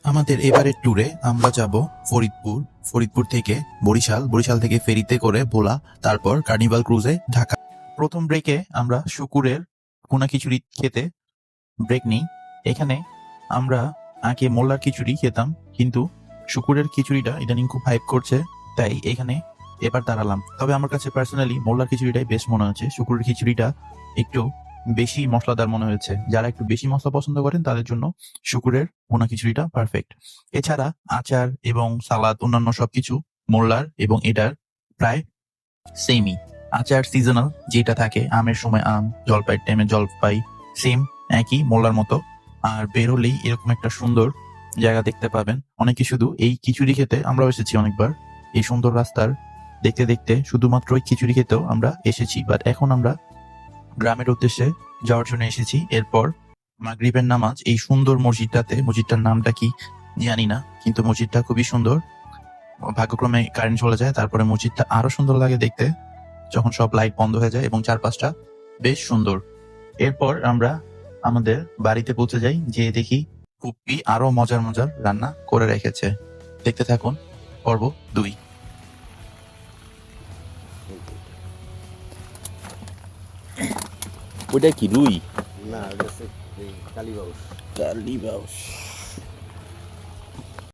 আমাদের এবারের ট্যুরে আমরা যাব ফরিদপুর, ফরিদপুর থেকে বরিশাল, বরিশাল থেকে ফেরিতে করে ভোলা, তারপর কার্নিভাল ক্রুজে ঢাকা। প্রথম ব্রেকে আমরা শুকুরের ভুনা খিচুড়ি খেতে ব্রেক নিই। এখানে আমরা আগে মোল্লার খিচুড়ি খেতাম, কিন্তু শুকুরের খিচুড়িটা ইদানিং খুব হাইপ করছে, তাই এখানে এবার দাঁড়ালাম। তবে আমার কাছে পার্সোনালি মোল্লার খিচুড়িটাই বেস্ট মনে হচ্ছে। শুকুরের খিচুড়িটা একটু বেশি মশলাদার মনে হয়েছে। যারা একটু বেশি মশলা পছন্দ করেন তাদের জন্য শুকুরের ভুনা খিচুড়িটা পারফেক্ট। এছাড়া আচার এবং সালাদ অন্যান্য সবকিছু মোল্লার এবং এটার প্রায় সেমই। আচার সিজনাল যেটা থাকে, আমের সময় আম, জলপাইয়ের টাইমে জলপাই, সেম একই মোল্লার মতো। আর বের হলেই এরকম একটা সুন্দর জায়গা দেখতে পাবেন। অনেকে শুধু এই খিচুড়ি খেতে, আমরাও এসেছি অনেকবার, এই সুন্দর রাস্তার দেখতে দেখতে শুধুমাত্র ওই খিচুড়ি খেতেও আমরা এসেছি। বাট এখন আমরা গ্রামের উদ্দেশ্যে যাওয়ার জন্য এসেছি। এরপর মাগরিবের নামাজ এই সুন্দর মসজিদটাতে, মসজিদটার নামটা কি জানি না, কিন্তু মসজিদটা খুবই সুন্দর। ভাগ্যক্রমে কারেন্ট চলে যায়, তারপরে মসজিদটা আরো সুন্দর লাগে দেখতে যখন সব লাইট বন্ধ হয়ে যায় এবং চারপাশটা বেশ সুন্দর। এরপর আমরা আমাদের বাড়িতে পৌঁছে যাই, যে দেখি ফুপ্পি আরো মজার মজার রান্না করে রেখেছে। দেখতে থাকুন পর্ব 2। ওটা কি রুই? না, ওটা হচ্ছে এই কালীবাউস। কালীবাউস।